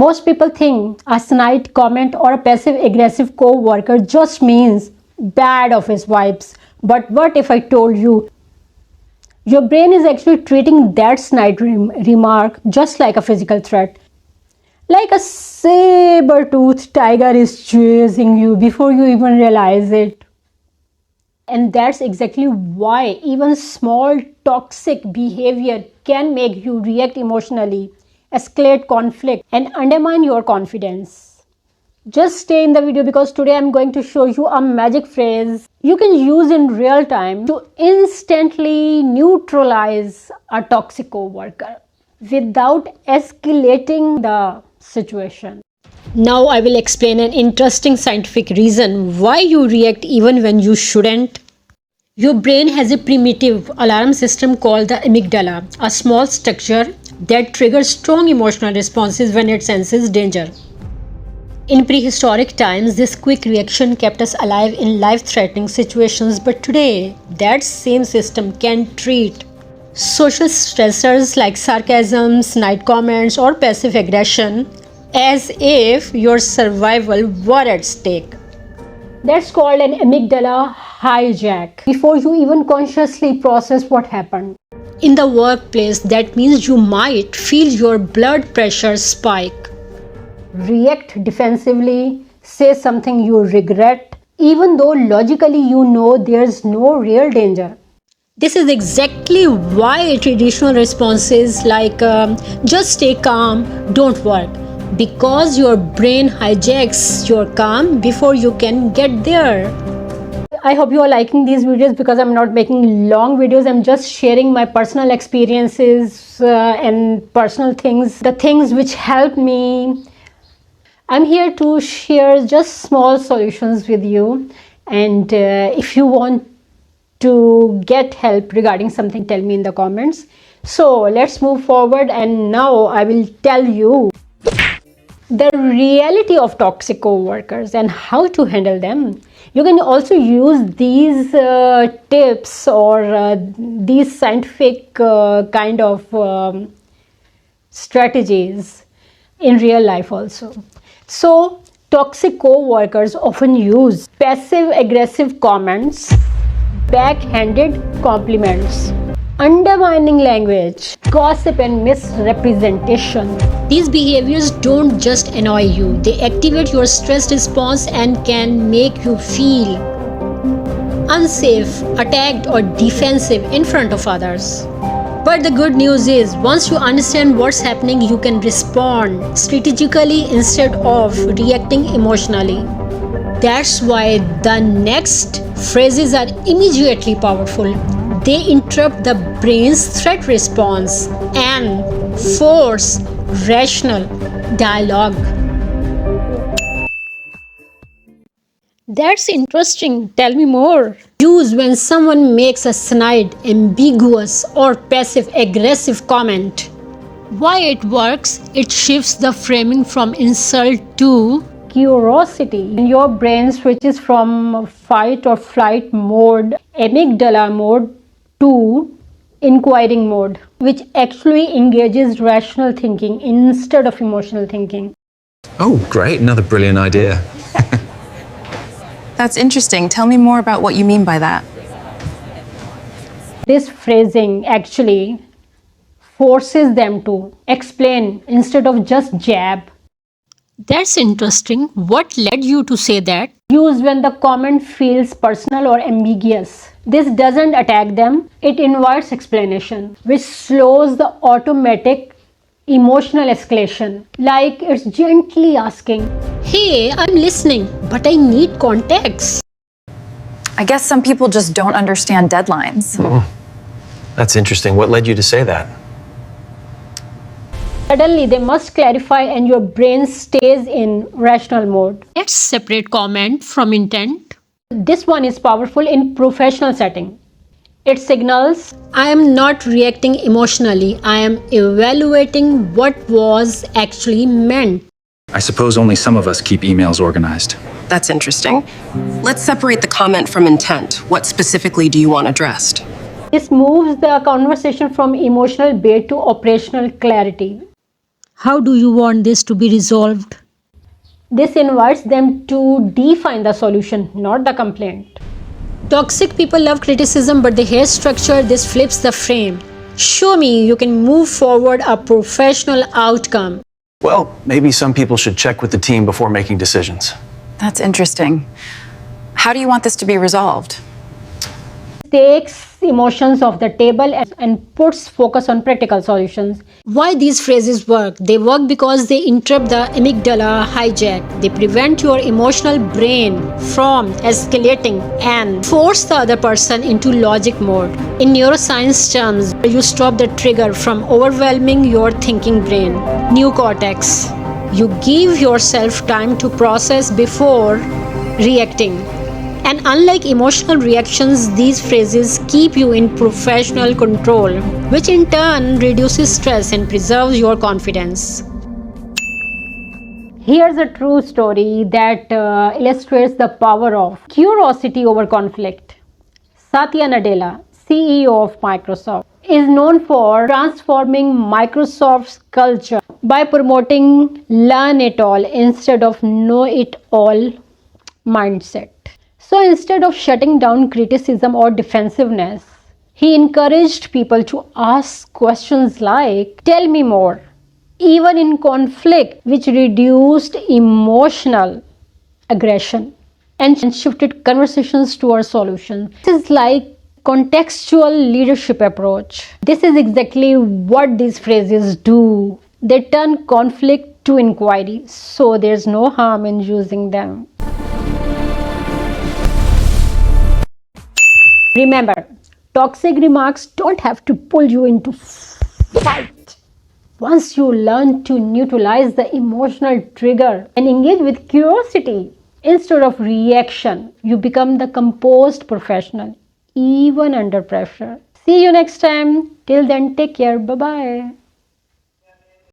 Most people think a snide comment or a passive-aggressive co-worker just means bad office vibes. But what if I told you your brain is actually treating that snide remark just like a physical threat? Like a saber-toothed tiger is chasing you before you even realize it. And that's exactly why even small toxic behavior can make you react emotionally, escalate conflict, and undermine your confidence. Just stay in the video because today I'm going to show you a magic phrase you can use in real time to instantly neutralize a toxic coworker without escalating the situation. Now I will explain an interesting scientific reason why you react even when you shouldn't. Your brain has a primitive alarm system called the amygdala, a small structure that triggers strong emotional responses when it senses danger. In prehistoric times, this quick reaction kept us alive in life-threatening situations, but today, that same system can treat social stressors like sarcasm, snide comments, or passive aggression as if your survival were at stake. That's called an amygdala hijack before you even consciously process what happened. In the workplace, that means you might feel your blood pressure spike, react defensively, say something you regret, even though logically you know there's no real danger. This is exactly why traditional responses like just stay calm don't work, because your brain hijacks your calm before you can get there. I hope you are liking these videos because I'm not making long videos. I'm just sharing my personal experiences and personal things, the things which help me. I'm here to share just small solutions with you, and if you want to get help regarding something, tell me in the comments. So let's move forward, and now I will tell you the reality of toxic coworkers and how to handle them. You can also use these tips or these scientific kind of strategies in real life also. So, toxic co-workers often use passive-aggressive comments, backhanded compliments, undermining language, gossip and misrepresentation. These behaviors don't just annoy you, they activate your stress response and can make you feel unsafe, attacked or defensive in front of others. But the good news is, once you understand what's happening, you can respond strategically instead of reacting emotionally. That's why the next phrases are immediately powerful. They interrupt the brain's threat response and force rational dialogue. That's interesting. Tell me more. Use when someone makes a snide, ambiguous, or passive-aggressive comment. Why it works? It shifts the framing from insult to curiosity. Your brain switches from fight or flight mode, amygdala mode, to inquiring mode, which actually engages rational thinking instead of emotional thinking. Oh, great. Another brilliant idea. That's interesting. Tell me more about what you mean by that. This phrasing actually forces them to explain instead of just jab. That's interesting. What led you to say that? Use when the comment feels personal or ambiguous. This doesn't attack them, it invites explanation, which slows the automatic emotional escalation. Like it's gently asking, "Hey, I'm listening, but I need context." I guess some people just don't understand deadlines. That's interesting. What led you to say that? Suddenly, they must clarify and your brain stays in rational mode. Let's separate comment from intent. This one is powerful in professional setting. It signals, I am not reacting emotionally, I am evaluating what was actually meant. I suppose only some of us keep emails organized. That's interesting. Let's separate the comment from intent. What specifically do you want addressed? This moves the conversation from emotional bait to operational clarity. How do you want this to be resolved? This invites them to define the solution, not the complaint. Toxic people love criticism, but they hate structure. This flips the frame. Show me you can move forward a professional outcome. Well, maybe some people should check with the team before making decisions. That's interesting. How do you want this to be resolved? Takes emotions off the table and puts focus on practical solutions. Why these phrases work? They work because they interrupt the amygdala hijack. They prevent your emotional brain from escalating and force the other person into logic mode. In neuroscience terms, you stop the trigger from overwhelming your thinking brain. New cortex. You give yourself time to process before reacting. And unlike emotional reactions, these phrases keep you in professional control, which in turn reduces stress and preserves your confidence. Here's a true story that illustrates the power of curiosity over conflict. Satya Nadella, CEO of Microsoft, is known for transforming Microsoft's culture by promoting learn it all instead of know it all mindset. So instead of shutting down criticism or defensiveness, he encouraged people to ask questions like, "Tell me more," even in conflict, which reduced emotional aggression and shifted conversations towards solutions. This is like contextual leadership approach. This is exactly what these phrases do. They turn conflict to inquiry, so there's no harm in using them. Remember, toxic remarks don't have to pull you into fight. Once you learn to neutralize the emotional trigger and engage with curiosity instead of reaction, you become the composed professional, even under pressure. See you next time. Till then, take care. Bye-bye.